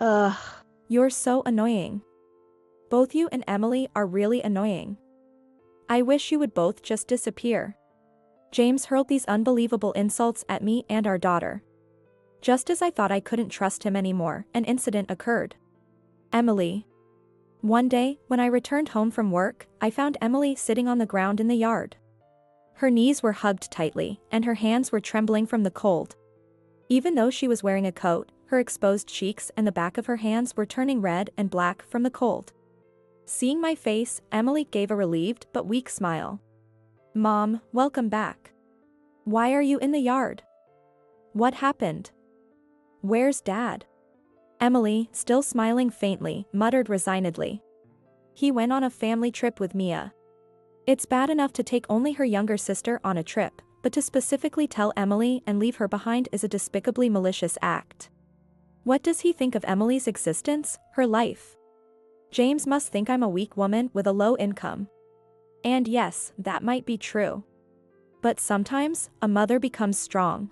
Ugh, you're so annoying. Both you and Emily are really annoying. I wish you would both just disappear. James hurled these unbelievable insults at me and our daughter. Just as I thought I couldn't trust him anymore, an incident occurred. Emily. One day, when I returned home from work, I found Emily sitting on the ground in the yard. Her knees were hugged tightly, and her hands were trembling from the cold. Even though she was wearing a coat, her exposed cheeks and the back of her hands were turning red and black from the cold. Seeing my face, Emily gave a relieved but weak smile. "Mom, welcome back. Why are you in the yard? What happened? Where's Dad?" Emily, still smiling faintly, muttered resignedly. "He went on a family trip with Mia." It's bad enough to take only her younger sister on a trip, but to specifically tell Emily and leave her behind is a despicably malicious act. What does he think of Emily's existence, her life? James must think I'm a weak woman with a low income. And yes, that might be true. But sometimes, a mother becomes strong.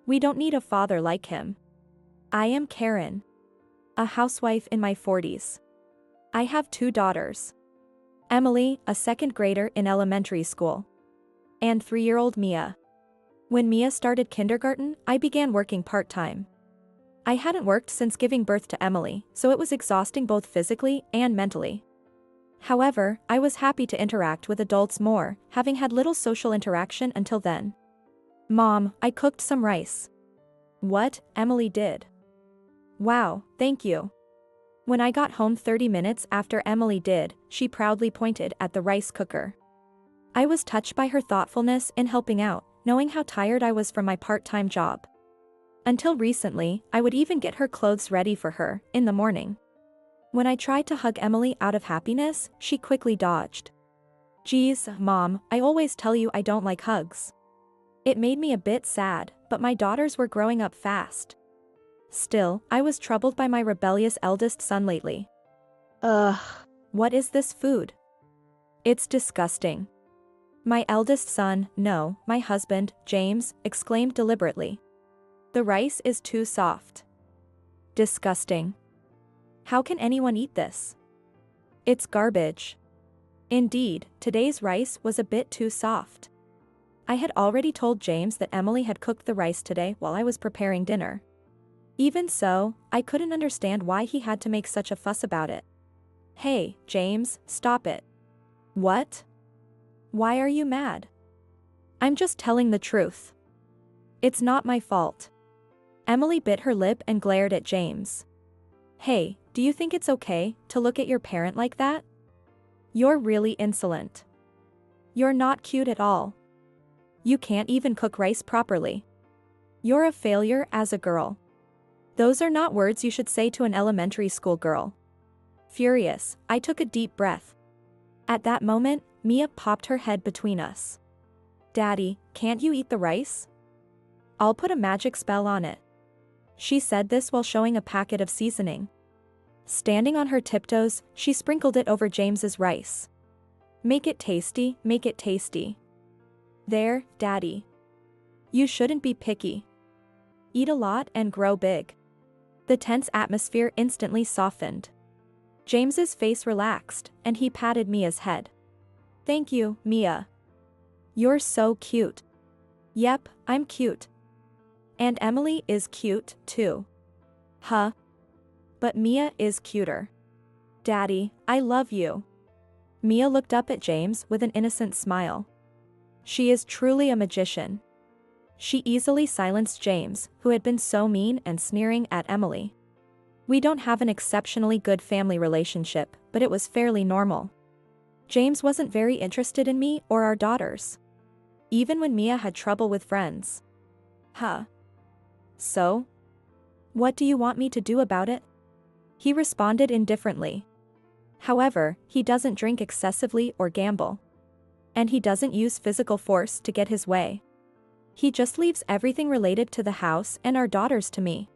We don't need a father like him. I am Karen. A housewife in my 40s. I have 2 daughters. Emily, a 2nd grader in elementary school. And 3-year-old Mia. When Mia started kindergarten, I began working part-time. I hadn't worked since giving birth to Emily, so it was exhausting both physically and mentally. However, I was happy to interact with adults more, having had little social interaction until then. "Mom, I cooked some rice." "What?" Emily did. "Wow, thank you." When I got home 30 minutes after Emily did, she proudly pointed at the rice cooker. I was touched by her thoughtfulness in helping out, knowing how tired I was from my part-time job. Until recently, I would even get her clothes ready for her, in the morning. When I tried to hug Emily out of happiness, she quickly dodged. "Geez, Mom, I always tell you I don't like hugs." It made me a bit sad, but my daughters were growing up fast. Still, I was troubled by my rebellious eldest son lately. "Ugh, what is this food? It's disgusting." My eldest son, no, my husband, James, exclaimed deliberately. "The rice is too soft. Disgusting. How can anyone eat this? It's garbage." Indeed, today's rice was a bit too soft. I had already told James that Emily had cooked the rice today while I was preparing dinner. Even so, I couldn't understand why he had to make such a fuss about it. "Hey, James, stop it." "What? Why are you mad?" "I'm just telling the truth. It's not my fault." Emily bit her lip and glared at James. "Hey, do you think it's okay to look at your parent like that? You're really insolent. You're not cute at all. You can't even cook rice properly. You're a failure as a girl." Those are not words you should say to an elementary school girl. Furious, I took a deep breath. At that moment, Mia popped her head between us. "Daddy, can't you eat the rice? I'll put a magic spell on it." She said this while showing a packet of seasoning. Standing on her tiptoes, she sprinkled it over James's rice. "Make it tasty, make it tasty." "There, Daddy. You shouldn't be picky. Eat a lot and grow big." The tense atmosphere instantly softened. James's face relaxed, and he patted Mia's head. "Thank you, Mia. You're so cute." "Yep, I'm cute. And Emily is cute, too." "Huh? But Mia is cuter." "Daddy, I love you." Mia looked up at James with an innocent smile. She is truly a magician. She easily silenced James, who had been so mean and sneering at Emily. We don't have an exceptionally good family relationship, but it was fairly normal. James wasn't very interested in me or our daughters. Even when Mia had trouble with friends. "Huh? So? What do you want me to do about it?" He responded indifferently. However, he doesn't drink excessively or gamble. And he doesn't use physical force to get his way. He just leaves everything related to the house and our daughters to me.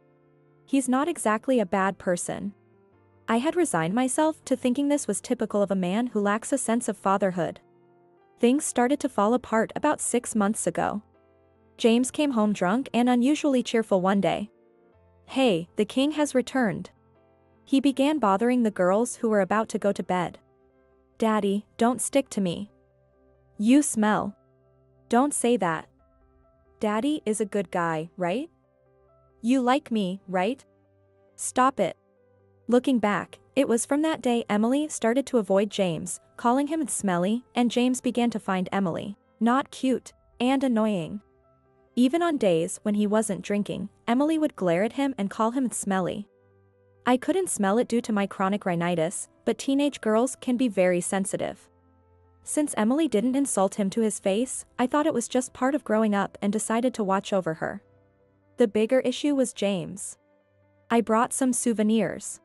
He's not exactly a bad person. I had resigned myself to thinking this was typical of a man who lacks a sense of fatherhood. Things started to fall apart about 6 months ago. James came home drunk and unusually cheerful one day. "Hey, the king has returned." He began bothering the girls who were about to go to bed. "Daddy, don't stick to me. You smell." "Don't say that. Daddy is a good guy, right? You like me, right? Stop it." Looking back, it was from that day Emily started to avoid James, calling him smelly, and James began to find Emily not cute and annoying. Even on days when he wasn't drinking, Emily would glare at him and call him smelly. I couldn't smell it due to my chronic rhinitis, but teenage girls can be very sensitive. Since Emily didn't insult him to his face, I thought it was just part of growing up and decided to watch over her. The bigger issue was James. I brought some souvenirs.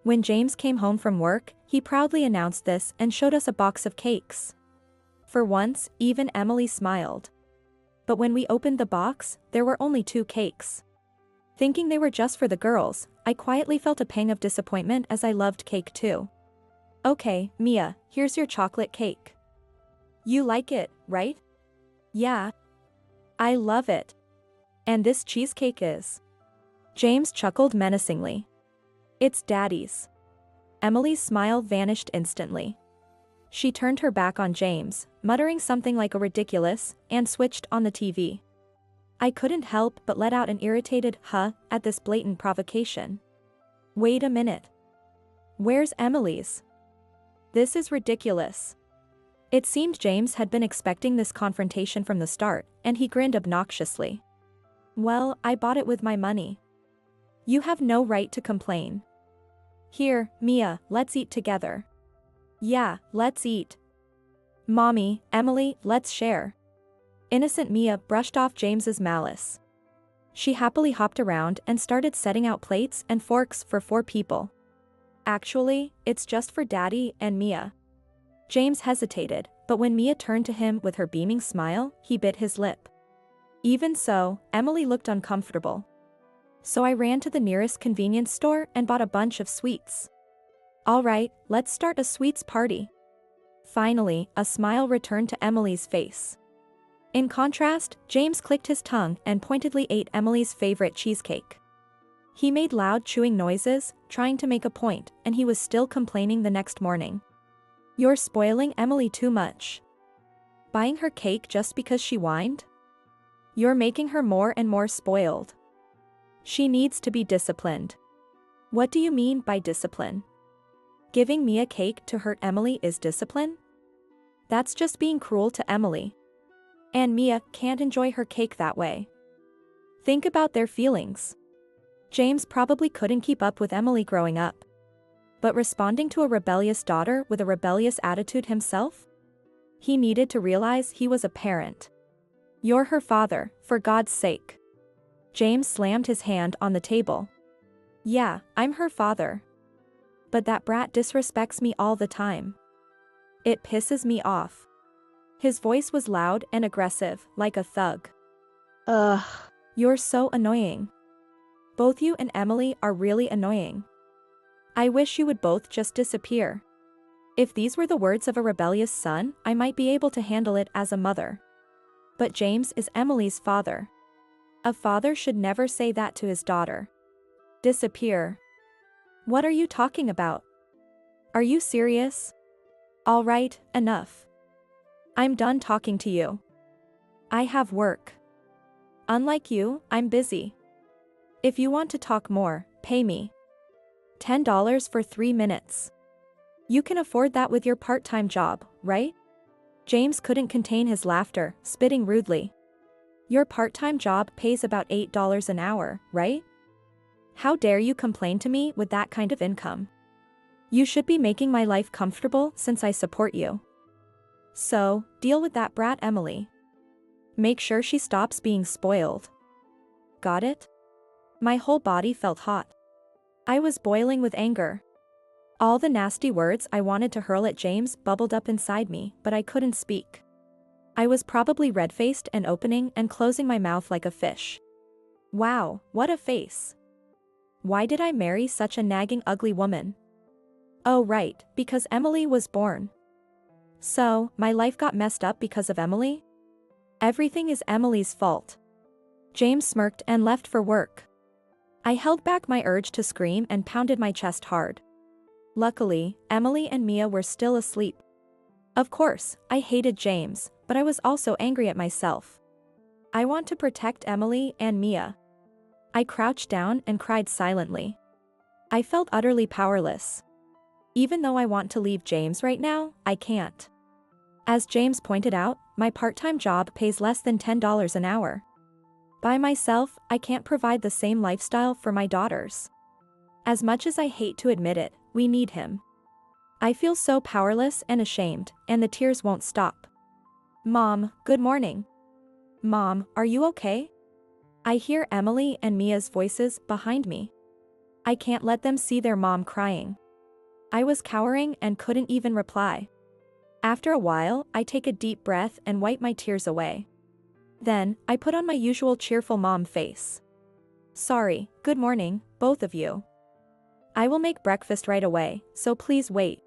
When James came home from work, he proudly announced this and showed us a box of cakes. For once, even Emily smiled. But when we opened the box, there were only 2 cakes. Thinking they were just for the girls, I quietly felt a pang of disappointment as I loved cake too. "Okay, Mia, here's your chocolate cake. You like it, right?" "Yeah. I love it. And this cheesecake is..." James chuckled menacingly. "It's Daddy's." Emily's smile vanished instantly. She turned her back on James, muttering something like a ridiculous, and switched on the TV. I couldn't help but let out an irritated "huh" at this blatant provocation. Wait a minute. Where's Emily's? This is ridiculous. It seemed James had been expecting this confrontation from the start, and he grinned obnoxiously. "Well, I bought it with my money. You have no right to complain. Here, Mia, let's eat together." "Yeah, let's eat. Mommy, Emily, let's share." Innocent Mia brushed off James's malice. She happily hopped around and started setting out plates and forks for 4 people. "Actually, it's just for Daddy and Mia." James hesitated, but when Mia turned to him with her beaming smile, he bit his lip. Even so, Emily looked uncomfortable. So I ran to the nearest convenience store and bought a bunch of sweets. "All right, let's start a sweets party." Finally, a smile returned to Emily's face. In contrast, James clicked his tongue and pointedly ate Emily's favorite cheesecake. He made loud chewing noises, trying to make a point, and he was still complaining the next morning. "You're spoiling Emily too much. Buying her cake just because she whined? You're making her more and more spoiled. She needs to be disciplined." "What do you mean by discipline? Giving me a cake to hurt Emily is discipline? That's just being cruel to Emily. And Mia can't enjoy her cake that way. Think about their feelings." James probably couldn't keep up with Emily growing up. But responding to a rebellious daughter with a rebellious attitude himself? He needed to realize he was a parent. "You're her father, for God's sake." James slammed his hand on the table. "Yeah, I'm her father. But that brat disrespects me all the time. It pisses me off." His voice was loud and aggressive, like a thug. "Ugh. You're so annoying. Both you and Emily are really annoying. I wish you would both just disappear." If these were the words of a rebellious son, I might be able to handle it as a mother. But James is Emily's father. A father should never say that to his daughter. "Disappear? What are you talking about? Are you serious? All right, enough. I'm done talking to you. I have work. Unlike you, I'm busy. If you want to talk more, pay me $10 for 3 minutes. You can afford that with your part-time job, right?" James couldn't contain his laughter, spitting rudely. "Your part-time job pays about $8 an hour, right? How dare you complain to me with that kind of income? You should be making my life comfortable since I support you. So, deal with that brat Emily. Make sure she stops being spoiled. Got it?" My whole body felt hot. I was boiling with anger. All the nasty words I wanted to hurl at James bubbled up inside me, but I couldn't speak. I was probably red-faced and opening and closing my mouth like a fish. Wow, what a face. Why did I marry such a nagging ugly woman? Oh right, because Emily was born. So, my life got messed up because of Emily? Everything is Emily's fault. James smirked and left for work. I held back my urge to scream and pounded my chest hard. Luckily, Emily and Mia were still asleep. Of course, I hated James, but I was also angry at myself. I want to protect Emily and Mia. I crouched down and cried silently. I felt utterly powerless. Even though I want to leave James right now, I can't. As James pointed out, my part-time job pays less than $10 an hour. By myself, I can't provide the same lifestyle for my daughters. As much as I hate to admit it, we need him. I feel so powerless and ashamed, and the tears won't stop. Mom, good morning. Mom, are you okay? I hear Emily and Mia's voices behind me. I can't let them see their mom crying. I was cowering and couldn't even reply. After a while, I take a deep breath and wipe my tears away. Then, I put on my usual cheerful mom face. Sorry, good morning, both of you. I will make breakfast right away, so please wait.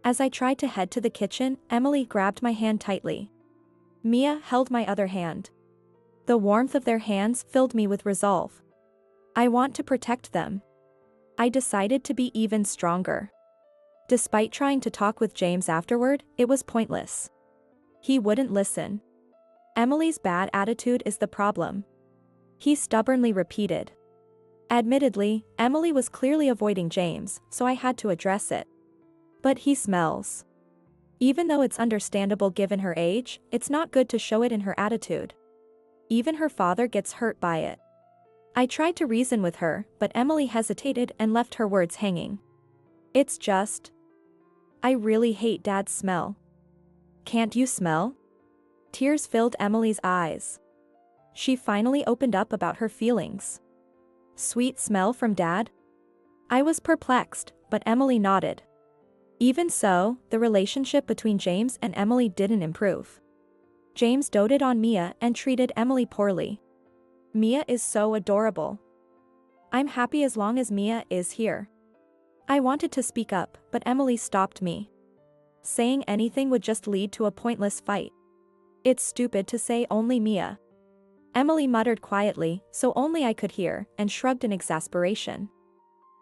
As I tried to head to the kitchen, Emily grabbed my hand tightly. Mia held my other hand. The warmth of their hands filled me with resolve. I want to protect them. I decided to be even stronger. Despite trying to talk with James afterward, it was pointless. He wouldn't listen. Emily's bad attitude is the problem. He stubbornly repeated. Admittedly, Emily was clearly avoiding James, so I had to address it. But he smells. Even though it's understandable given her age, it's not good to show it in her attitude. Even her father gets hurt by it. I tried to reason with her, but Emily hesitated and left her words hanging. It's just. I really hate Dad's smell. Can't you smell? Tears filled Emily's eyes. She finally opened up about her feelings. Sweet smell from Dad? I was perplexed, but Emily nodded. Even so, the relationship between James and Emily didn't improve. James doted on Mia and treated Emily poorly. Mia is so adorable. I'm happy as long as Mia is here. I wanted to speak up, but Emily stopped me. Saying anything would just lead to a pointless fight. It's stupid to say only Mia. Emily muttered quietly, so only I could hear, and shrugged in exasperation.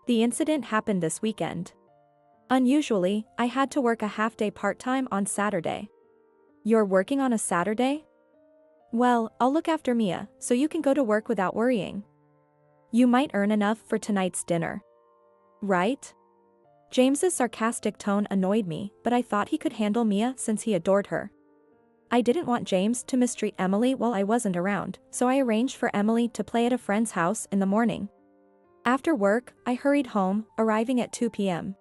The incident happened this weekend. Unusually, I had to work a half-day part-time on Saturday. You're working on a Saturday? Well, I'll look after Mia, so you can go to work without worrying. You might earn enough for tonight's dinner. Right? James's sarcastic tone annoyed me, but I thought he could handle Mia since he adored her. I didn't want James to mistreat Emily while I wasn't around, so I arranged for Emily to play at a friend's house in the morning. After work, I hurried home, arriving at 2 p.m.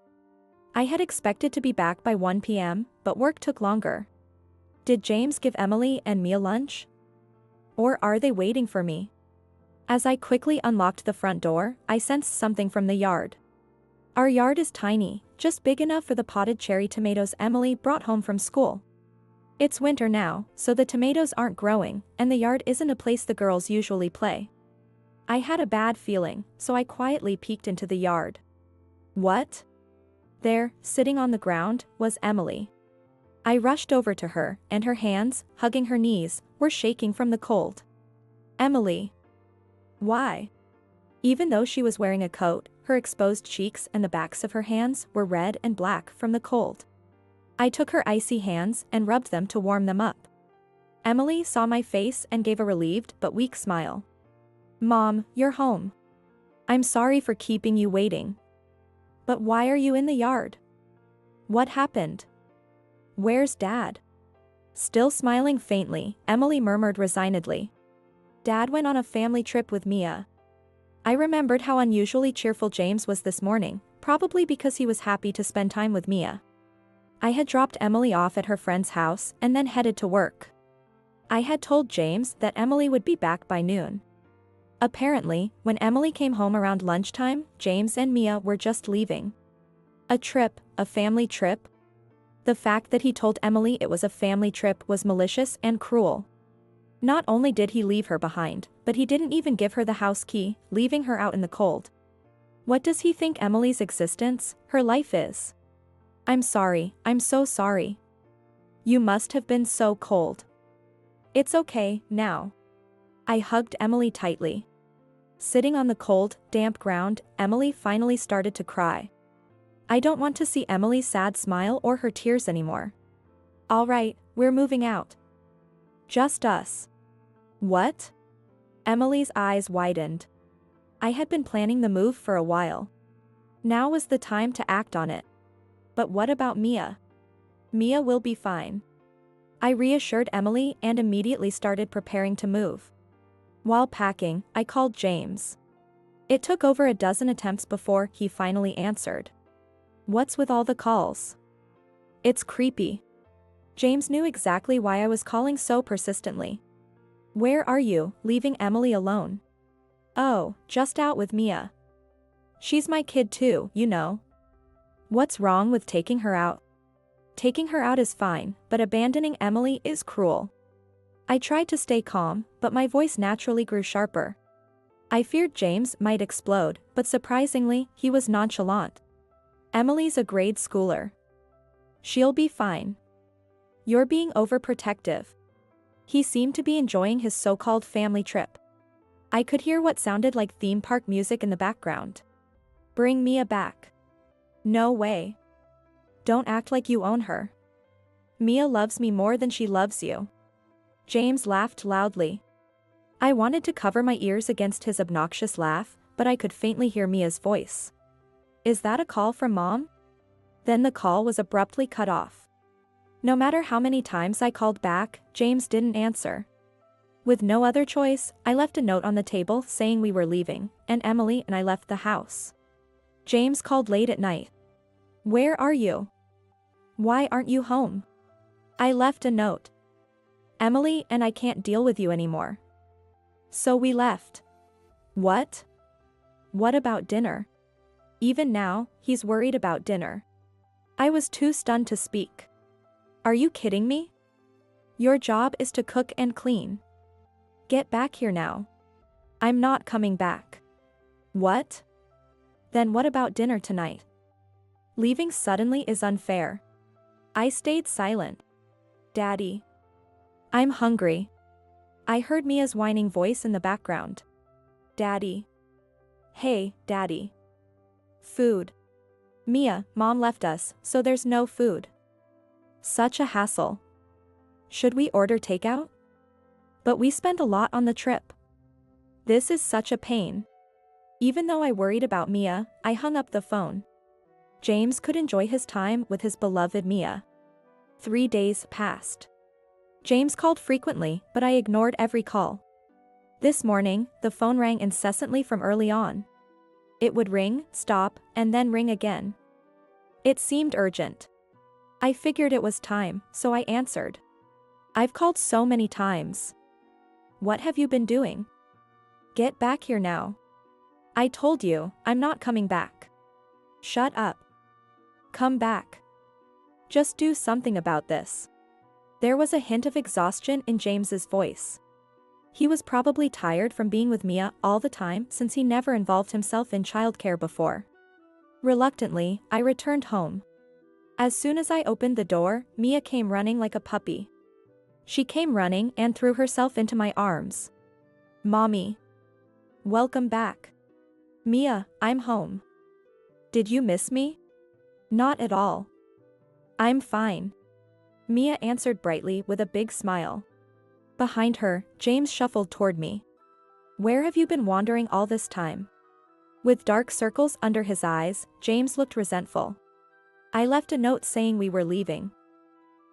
I had expected to be back by 1 p.m., but work took longer. Did James give Emily and Mia lunch? Or are they waiting for me? As I quickly unlocked the front door, I sensed something from the yard. Our yard is tiny, just big enough for the potted cherry tomatoes Emily brought home from school. It's winter now, so the tomatoes aren't growing, and the yard isn't a place the girls usually play. I had a bad feeling, so I quietly peeked into the yard. What? There, sitting on the ground, was Emily. I rushed over to her, and her hands, hugging her knees, were shaking from the cold. Emily. Why? Even though she was wearing a coat, her exposed cheeks and the backs of her hands were red and black from the cold. I took her icy hands and rubbed them to warm them up. Emily saw my face and gave a relieved but weak smile. Mom, you're home. I'm sorry for keeping you waiting. But why are you in the yard? What happened? Where's Dad? Still smiling faintly, Emily murmured resignedly. Dad went on a family trip with Mia. I remembered how unusually cheerful James was this morning, probably because he was happy to spend time with Mia. I had dropped Emily off at her friend's house and then headed to work. I had told James that Emily would be back by noon. Apparently, when Emily came home around lunchtime, James and Mia were just leaving. A trip, a family trip? The fact that he told Emily it was a family trip was malicious and cruel. Not only did he leave her behind, but he didn't even give her the house key, leaving her out in the cold. What does he think Emily's existence, her life is? I'm sorry, I'm so sorry. You must have been so cold. It's okay, now. I hugged Emily tightly. Sitting on the cold, damp ground, Emily finally started to cry. I don't want to see Emily's sad smile or her tears anymore. All right, we're moving out. Just us. What? Emily's eyes widened. I had been planning the move for a while. Now was the time to act on it. But what about Mia? Mia will be fine. I reassured Emily and immediately started preparing to move. While packing, I called James. It took over a dozen attempts before he finally answered. What's with all the calls? It's creepy. James knew exactly why I was calling so persistently. Where are you, leaving Emily alone? Oh, just out with Mia. She's my kid too, you know. What's wrong with taking her out? Taking her out is fine, but abandoning Emily is cruel. I tried to stay calm, but my voice naturally grew sharper. I feared James might explode, but surprisingly, he was nonchalant. Emily's a grade schooler. She'll be fine. You're being overprotective. He seemed to be enjoying his so-called family trip. I could hear what sounded like theme park music in the background. Bring Mia back. No way. Don't act like you own her. Mia loves me more than she loves you. James laughed loudly. I wanted to cover my ears against his obnoxious laugh, but I could faintly hear Mia's voice. Is that a call from Mom? Then the call was abruptly cut off. No matter how many times I called back, James didn't answer. With no other choice, I left a note on the table saying we were leaving, and Emily and I left the house. James called late at night. Where are you? Why aren't you home? I left a note. Emily and I can't deal with you anymore. So we left. What? What about dinner? Even now, he's worried about dinner. I was too stunned to speak. Are you kidding me? Your job is to cook and clean. Get back here now. I'm not coming back. What? Then what about dinner tonight? Leaving suddenly is unfair. I stayed silent. Daddy. I'm hungry. I heard Mia's whining voice in the background. Daddy. Hey, Daddy. Food. Mia, Mom left us, so there's no food. Such a hassle. Should we order takeout? But we spent a lot on the trip. This is such a pain. Even though I worried about Mia, I hung up the phone. James could enjoy his time with his beloved Mia. 3 days passed. James called frequently, but I ignored every call. This morning, the phone rang incessantly from early on. It would ring, stop, and then ring again. It seemed urgent. I figured it was time, so I answered. I've called so many times. What have you been doing? Get back here now. I told you, I'm not coming back. Shut up. Come back. Just do something about this. There was a hint of exhaustion in James's voice. He was probably tired from being with Mia all the time since he never involved himself in childcare before. Reluctantly, I returned home. As soon as I opened the door, Mia came running like a puppy. She came running and threw herself into my arms. Mommy. Welcome back. Mia, I'm home. Did you miss me? Not at all. I'm fine. Mia answered brightly with a big smile. Behind her, James shuffled toward me. Where have you been wandering all this time? With dark circles under his eyes, James looked resentful. I left a note saying we were leaving.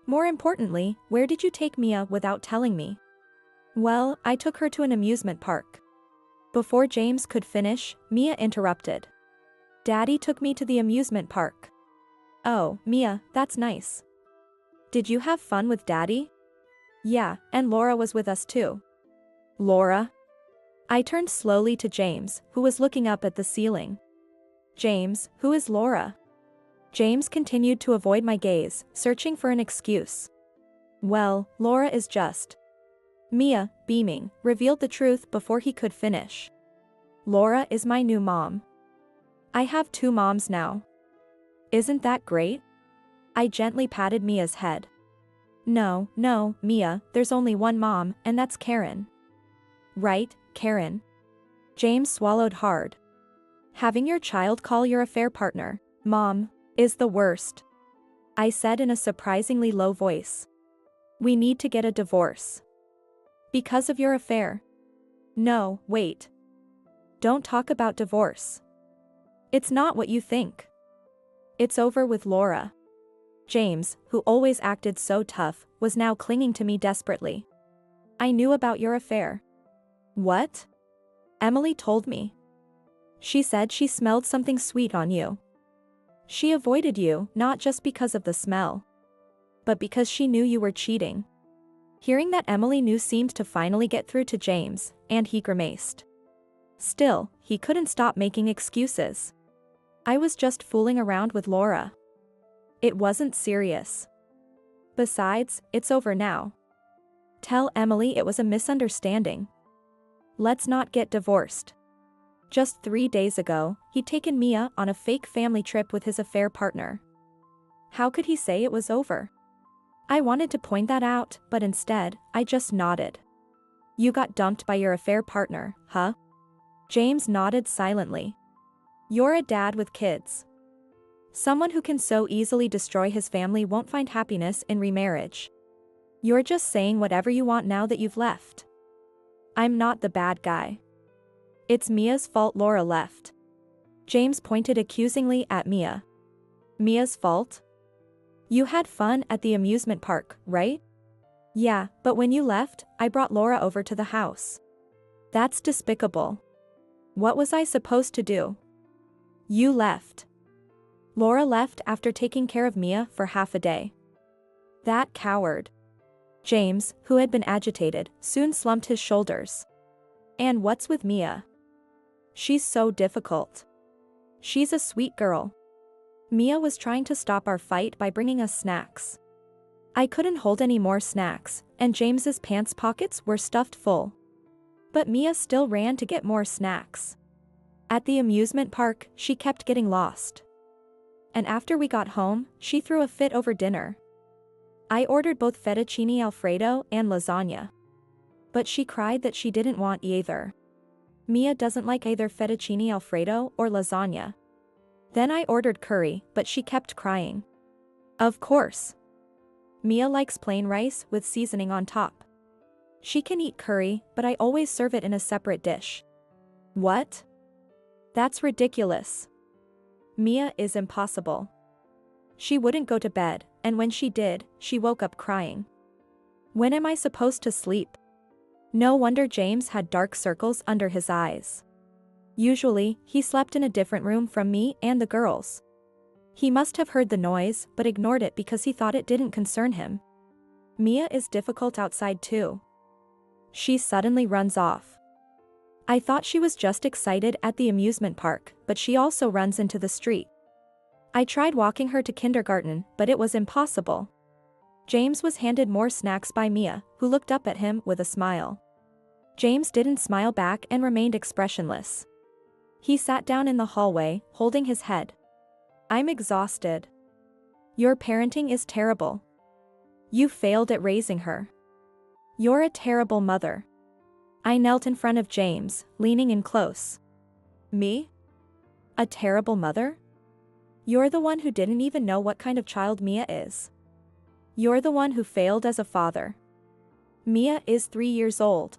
More importantly, where did you take Mia without telling me? Well, I took her to an amusement park. Before James could finish, Mia interrupted. Daddy took me to the amusement park. Oh, Mia, that's nice. Did you have fun with Daddy? Yeah, and Laura was with us too. Laura? I turned slowly to James, who was looking up at the ceiling. James, who is Laura? James continued to avoid my gaze, searching for an excuse. Well, Laura is just. Mia, beaming, revealed the truth before he could finish. Laura is my new mom. I have 2 moms now. Isn't that great? I gently patted Mia's head. No, Mia, there's only one mom, and that's Karen. Right, Karen. James swallowed hard. Having your child call your affair partner, Mom, is the worst. I said in a surprisingly low voice. We need to get a divorce. Because of your affair? No, wait. Don't talk about divorce. It's not what you think. It's over with Laura. James, who always acted so tough, was now clinging to me desperately. I knew about your affair. What? Emily told me. She said she smelled something sweet on you. She avoided you not just because of the smell, but because she knew you were cheating. Hearing that Emily knew seemed to finally get through to James, and he grimaced. Still, he couldn't stop making excuses. I was just fooling around with Laura. It wasn't serious. Besides, it's over now. Tell Emily it was a misunderstanding. Let's not get divorced. Just 3 days ago, he'd taken Mia on a fake family trip with his affair partner. How could he say it was over? I wanted to point that out, but instead, I just nodded. You got dumped by your affair partner, huh? James nodded silently. You're a dad with kids. Someone who can so easily destroy his family won't find happiness in remarriage. You're just saying whatever you want now that you've left. I'm not the bad guy. It's Mia's fault Laura left. James pointed accusingly at Mia. Mia's fault? You had fun at the amusement park, right? Yeah, but when you left, I brought Laura over to the house. That's despicable. What was I supposed to do? You left. Laura left after taking care of Mia for half a day. That coward. James, who had been agitated, soon slumped his shoulders. And what's with Mia? She's so difficult. She's a sweet girl. Mia was trying to stop our fight by bringing us snacks. I couldn't hold any more snacks, and James's pants pockets were stuffed full. But Mia still ran to get more snacks. At the amusement park, she kept getting lost. And after we got home, she threw a fit over dinner. I ordered both fettuccine alfredo and lasagna. But she cried that she didn't want either. Mia doesn't like either fettuccine alfredo or lasagna. Then I ordered curry, but she kept crying. Of course. Mia likes plain rice with seasoning on top. She can eat curry, but I always serve it in a separate dish. What? That's ridiculous. Mia is impossible. She wouldn't go to bed, and when she did, she woke up crying. When am I supposed to sleep? No wonder James had dark circles under his eyes. Usually, he slept in a different room from me and the girls. He must have heard the noise, but ignored it because he thought it didn't concern him. Mia is difficult outside too. She suddenly runs off. I thought she was just excited at the amusement park, but she also runs into the street. I tried walking her to kindergarten, but it was impossible. James was handed more snacks by Mia, who looked up at him with a smile. James didn't smile back and remained expressionless. He sat down in the hallway, holding his head. I'm exhausted. Your parenting is terrible. You failed at raising her. You're a terrible mother. I knelt in front of James, leaning in close. Me? A terrible mother? You're the one who didn't even know what kind of child Mia is. You're the one who failed as a father. Mia is 3 years old.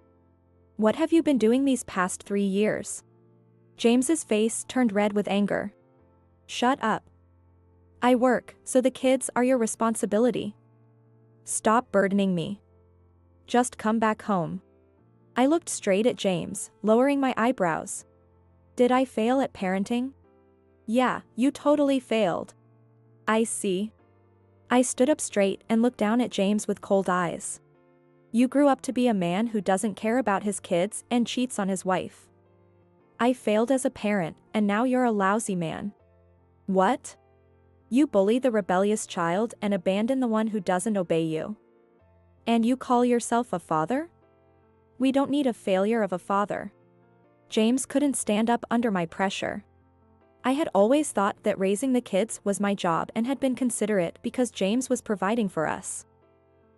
What have you been doing these past 3 years? James's face turned red with anger. Shut up. I work, so the kids are your responsibility. Stop burdening me. Just come back home. I looked straight at James, lowering my eyebrows. Did I fail at parenting? Yeah, you totally failed. I see. I stood up straight and looked down at James with cold eyes. You grew up to be a man who doesn't care about his kids and cheats on his wife. I failed as a parent, and now you're a lousy man. What? You bully the rebellious child and abandon the one who doesn't obey you. And you call yourself a father? We don't need a failure of a father. James couldn't stand up under my pressure. I had always thought that raising the kids was my job and had been considerate because James was providing for us.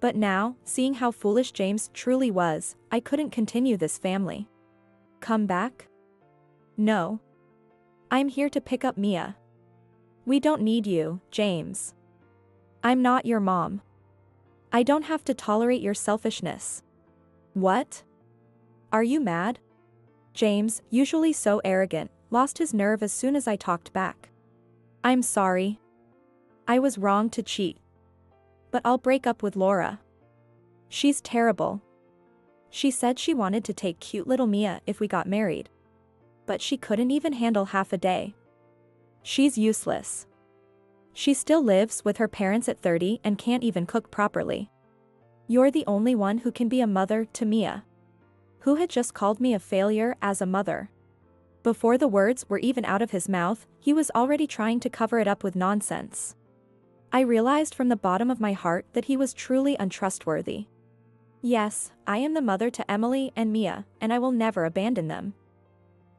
But now, seeing how foolish James truly was, I couldn't continue this family. Come back? No. I'm here to pick up Mia. We don't need you, James. I'm not your mom. I don't have to tolerate your selfishness. What? Are you mad? James, usually so arrogant, lost his nerve as soon as I talked back. I'm sorry. I was wrong to cheat. But I'll break up with Laura. She's terrible. She said she wanted to take cute little Mia if we got married. But she couldn't even handle half a day. She's useless. She still lives with her parents at 30 and can't even cook properly. You're the only one who can be a mother to Mia. Who had just called me a failure as a mother. Before the words were even out of his mouth, he was already trying to cover it up with nonsense. I realized from the bottom of my heart that he was truly untrustworthy. Yes, I am the mother to Emily and Mia, and I will never abandon them.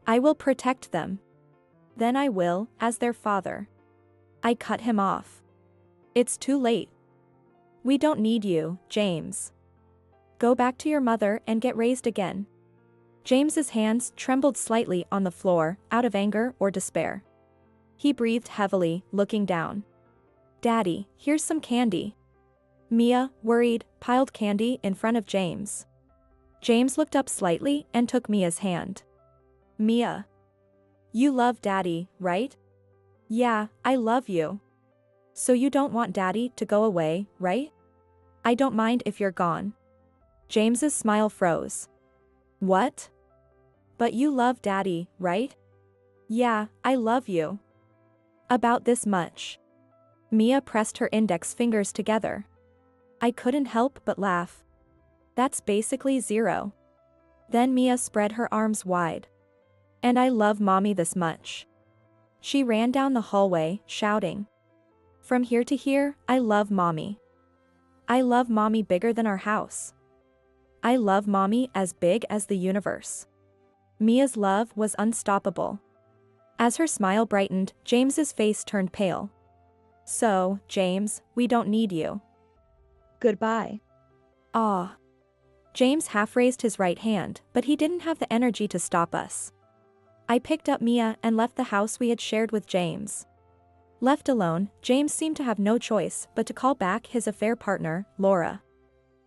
I will protect them. Then I will, as their father. I cut him off. It's too late. We don't need you, James. Go back to your mother and get raised again. James's hands trembled slightly on the floor, out of anger or despair. He breathed heavily, looking down. Daddy, here's some candy. Mia, worried, piled candy in front of James. James looked up slightly and took Mia's hand. Mia. You love Daddy, right? Yeah, I love you. So you don't want Daddy to go away, right? I don't mind if you're gone. James's smile froze. What? But you love Daddy, right? Yeah, I love you. About this much. Mia pressed her index fingers together. I couldn't help but laugh. That's basically zero. Then Mia spread her arms wide. And I love Mommy this much. She ran down the hallway, shouting. From here to here, I love Mommy. I love Mommy bigger than our house. I love Mommy as big as the universe. Mia's love was unstoppable. As her smile brightened, James's face turned pale. So, James, we don't need you. Goodbye. Ah. James half raised his right hand, but he didn't have the energy to stop us. I picked up Mia and left the house we had shared with James. Left alone, James seemed to have no choice but to call back his affair partner, Laura.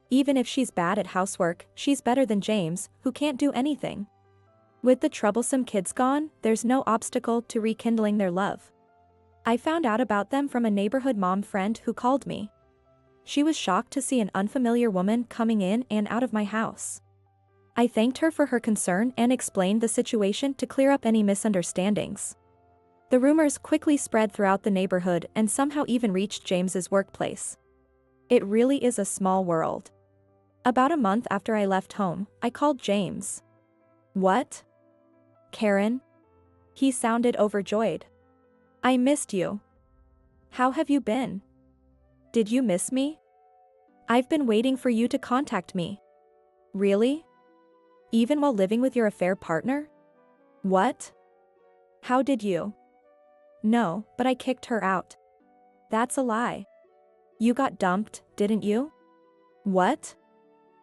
Even if she's bad at housework, she's better than James, who can't do anything. With the troublesome kids gone, there's no obstacle to rekindling their love. I found out about them from a neighborhood mom friend who called me. She was shocked to see an unfamiliar woman coming in and out of my house. I thanked her for her concern and explained the situation to clear up any misunderstandings. The rumors quickly spread throughout the neighborhood and somehow even reached James's workplace. It really is a small world. About a month after I left home, I called James. What? Karen? He sounded overjoyed. I missed you. How have you been? Did you miss me? I've been waiting for you to contact me. Really? Even while living with your affair partner? What? How did you? No, but I kicked her out. That's a lie. You got dumped, didn't you? What?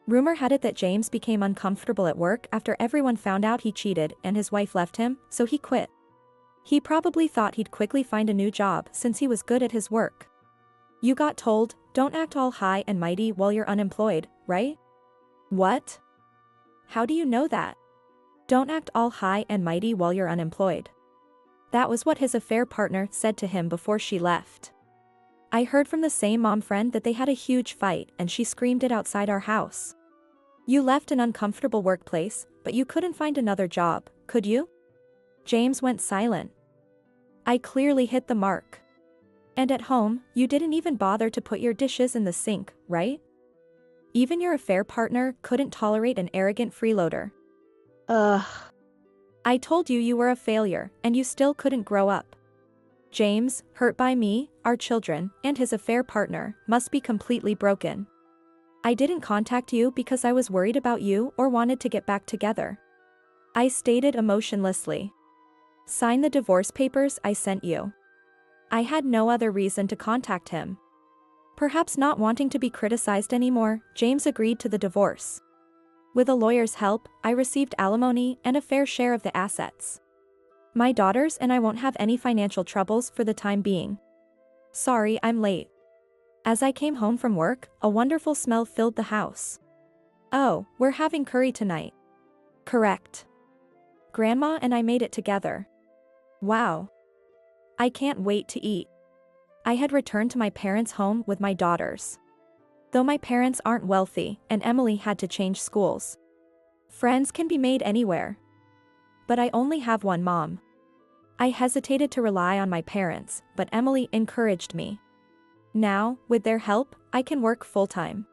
Rumor had it that James became uncomfortable at work after everyone found out he cheated and his wife left him, so he quit. He probably thought he'd quickly find a new job since he was good at his work. You got told, don't act all high and mighty while you're unemployed, right? What? How do you know that? Don't act all high and mighty while you're unemployed. That was what his affair partner said to him before she left. I heard from the same mom friend that they had a huge fight and she screamed it outside our house. You left an uncomfortable workplace, but you couldn't find another job, could you? James went silent. I clearly hit the mark. And at home, you didn't even bother to put your dishes in the sink, right? Even your affair partner couldn't tolerate an arrogant freeloader. Ugh. I told you you were a failure, and you still couldn't grow up. James, hurt by me, our children, and his affair partner, must be completely broken. I didn't contact you because I was worried about you or wanted to get back together. I stated emotionlessly. Sign the divorce papers I sent you. I had no other reason to contact him. Perhaps not wanting to be criticized anymore, James agreed to the divorce. With a lawyer's help, I received alimony and a fair share of the assets. My daughters and I won't have any financial troubles for the time being. Sorry, I'm late. As I came home from work, a wonderful smell filled the house. Oh, we're having curry tonight. Correct. Grandma and I made it together. Wow. I can't wait to eat. I had returned to my parents' home with my daughters. Though my parents aren't wealthy and Emily had to change schools. Friends can be made anywhere. But I only have one mom. I hesitated to rely on my parents, but Emily encouraged me. Now, with their help, I can work full-time.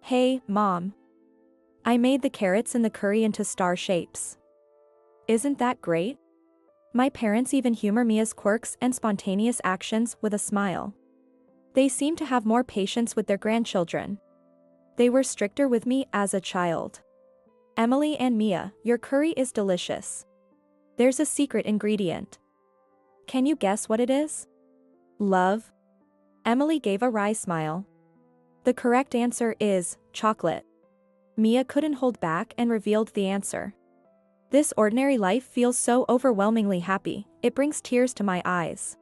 Hey, Mom. I made the carrots in the curry into star shapes. Isn't that great? My parents even humor Mia's quirks and spontaneous actions with a smile. They seem to have more patience with their grandchildren. They were stricter with me as a child. Emily and Mia, your curry is delicious. There's a secret ingredient. Can you guess what it is? Love? Emily gave a wry smile. The correct answer is chocolate. Mia couldn't hold back and revealed the answer. This ordinary life feels so overwhelmingly happy, it brings tears to my eyes.